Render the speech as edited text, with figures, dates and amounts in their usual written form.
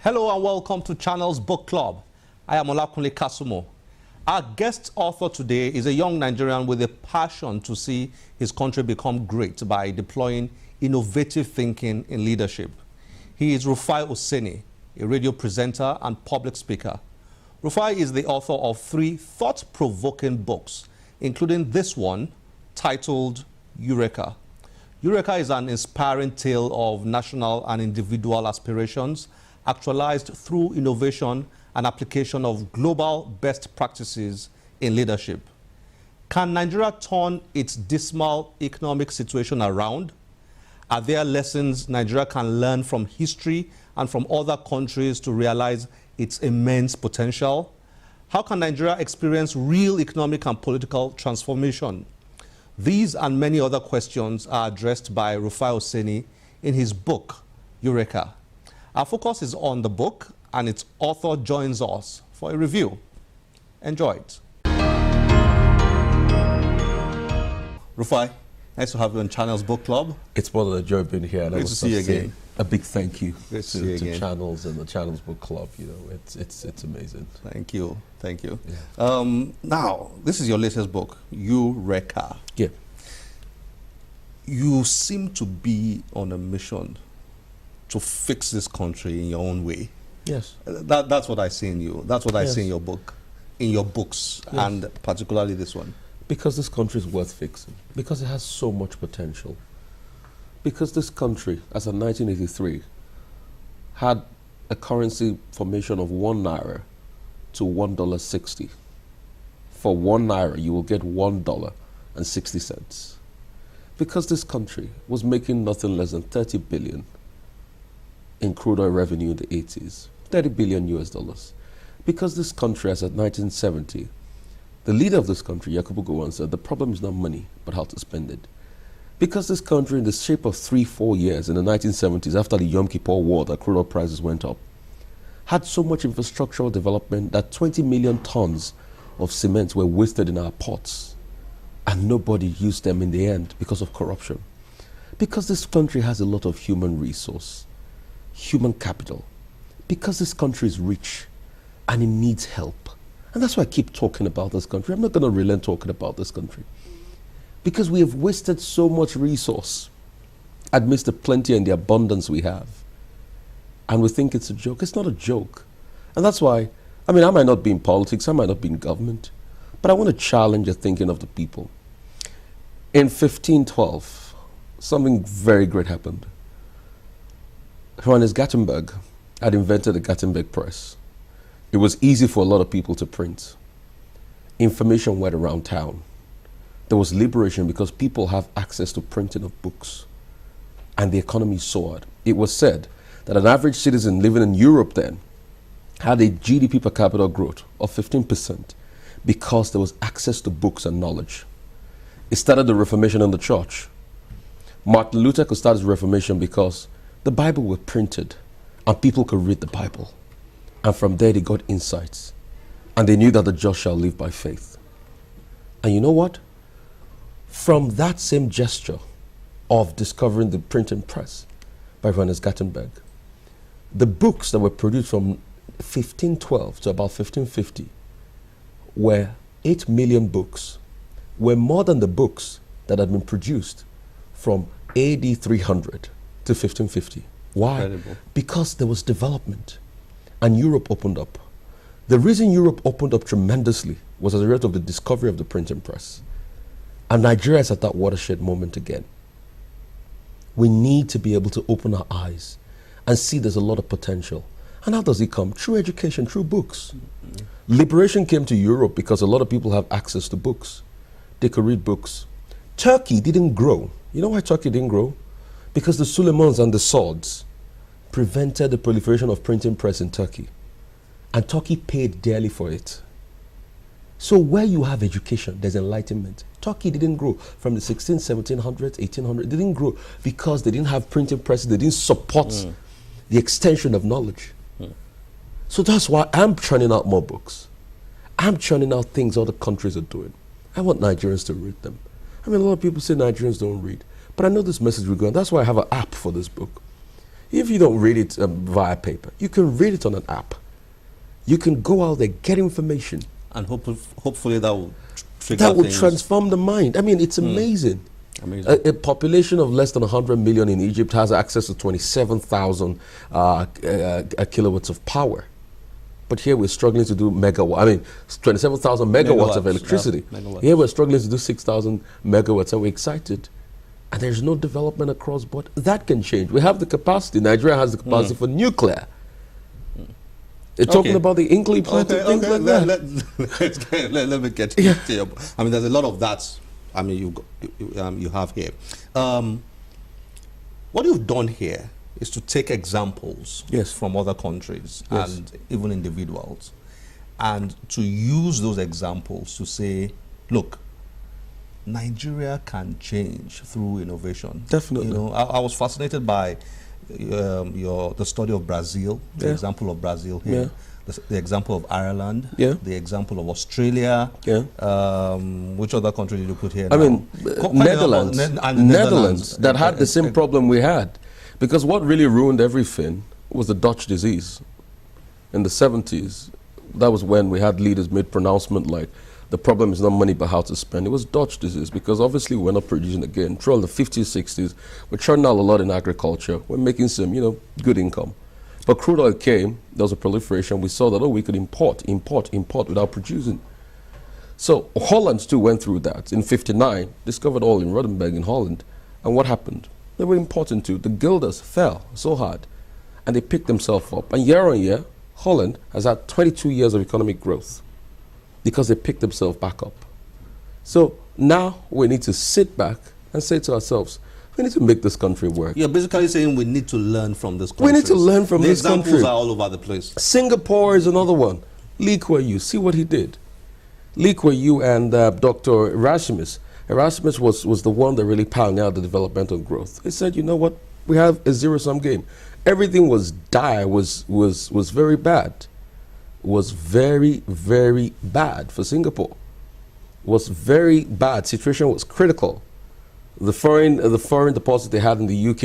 Hello and welcome to Channel's Book Club. I am Olakunle Kasumo. Our guest author today is a young Nigerian with a passion to see his country become great by deploying innovative thinking in leadership. He is Rufai Oseni, a radio presenter and public speaker. Rufai is the author of 3 thought-provoking books, including this one titled Eureka. Eureka is an inspiring tale of national and individual aspirations actualized through innovation and application of global best practices in leadership. Can Nigeria turn its dismal economic situation around? Are there lessons Nigeria can learn from history and from other countries to realize its immense potential? How can Nigeria experience real economic and political transformation? These and many other questions are addressed by Rufai Oseni in his book, Eureka. Our focus is on the book, and its author joins us for a review. Enjoy it. Rufai, nice to have you on Channel's Book Club. It's more than a joy being here. Great to see you again. A big thank you to Channels and the Channel's Book Club. You know, it's amazing. Thank you. Yeah. Now, this is your latest book, Eureka. Yeah. You seem to be on a mission to fix this country in your own way. Yes. That's what I see in you. That's what I see in your book, in your books, yes. and particularly this one. Because this country is worth fixing. Because it has so much potential. Because this country, as of 1983, had a currency formation of 1 naira to $1.60. For 1 naira, you will get $1.60. Because this country was making nothing less than 30 billion in crude oil revenue in the 80s, 30 billion US dollars. Because this country, as of 1970, the leader of this country, Yakubu Gowon, said the problem is not money, but how to spend it. Because this country, in the shape of 3-4 years in the 1970s, after the Yom Kippur War, that crude oil prices went up, had so much infrastructural development that 20 million tons of cement were wasted in our ports, and nobody used them in the end because of corruption. Because this country has a lot of human resource, human capital, because this country is rich and it needs help. And that's why I keep talking about this country. I'm not going to relent talking about this country. Because we have wasted so much resource amidst the plenty and the abundance we have. And we think it's a joke. It's not a joke. And that's why, I mean, I might not be in politics, I might not be in government, but I want to challenge the thinking of the people. In 1512, something very great happened. Johannes Gutenberg had invented the Gutenberg press. It was easy for a lot of people to print. Information went around town. There was liberation because people have access to printing of books. And the economy soared. It was said that an average citizen living in Europe then had a GDP per capita growth of 15% because there was access to books and knowledge. It started the Reformation in the church. Martin Luther could start his Reformation because the Bible was printed and people could read the Bible. And from there they got insights. And they knew that the just shall live by faith. And you know what? From that same gesture of discovering the printing press by Johannes Gutenberg, the books that were produced from 1512 to about 1550 were 8 million books, were more than the books that had been produced from AD 300 to 1550. Why? Incredible. Because there was development and Europe opened up. The reason Europe opened up tremendously was as a result of the discovery of the printing press. And Nigeria is at that watershed moment again. We need to be able to open our eyes and see there's a lot of potential. And how does it come? Through education, through books. Mm-hmm. Liberation came to Europe because a lot of people have access to books. They could read books. Turkey didn't grow. You know why Turkey didn't grow? Because the Suleimans and the swords prevented the proliferation of printing press in Turkey. And Turkey paid dearly for it. So where you have education, there's enlightenment. Turkey didn't grow from the 1700s, 1800s. They didn't grow because they didn't have printing presses. They didn't support the extension of knowledge. So that's why I'm churning out more books. I'm churning out things other countries are doing. I want Nigerians to read them. I mean, a lot of people say Nigerians don't read. But I know this message will go, and that's why I have an app for this book. If you don't read it via paper, you can read it on an app. You can go out there, get information. And hopefully that will trigger that will things. transform the mind. I mean, it's amazing. Amazing. A population of less than 100 million in Egypt has access to 27,000 kilowatts of power. But here we're struggling to do megawatt. I mean, 27,000 megawatts of electricity. Yeah, megawatts. Here we're struggling to do 6,000 megawatts, and we're excited. And there's no development across board. That can change. We have the capacity. Nigeria has the capacity for nuclear. They're talking about the Inkley plant and things like that. Let me get to you. I mean, there's a lot of that. I mean, you have here. What you've done here is to take examples from other countries and even individuals, and to use those examples to say, look, Nigeria can change through innovation. Definitely. You know, I was fascinated by the study of Brazil, the example of Brazil here, the example of Ireland, the example of Australia. Which other country did you put here? I mean, Netherlands. Netherlands that had the same problem we had, because what really ruined everything was the Dutch disease. In the 70s, that was when we had leaders made pronouncement like, the problem is not money but how to spend. It was Dutch disease because obviously we're not producing again. Throughout the 50s, 60s, we're churning out a lot in agriculture. We're making some, good income. But crude oil came, there was a proliferation. We saw that, we could import without producing. So Holland too went through that. In 59, discovered oil in Rodenburg in Holland. And what happened? They were importing too. The guilders fell so hard and they picked themselves up. And year on year, Holland has had 22 years of economic growth, because they picked themselves back up. So now we need to sit back and say to ourselves, we need to make this country work. You're basically saying we need to learn from this country. We need to learn from this country. The examples are all over the place. Singapore is another one. Lee Kuan Yew, see what he did. Lee Kuan Yew and Dr. Erasmus. Erasmus was the one that really pioneered the developmental growth. He said, you know what, we have a zero-sum game. Everything was dire, was very bad. Was very, very bad for Singapore. Was very bad. Situation was critical. The foreign deposit they had in the UK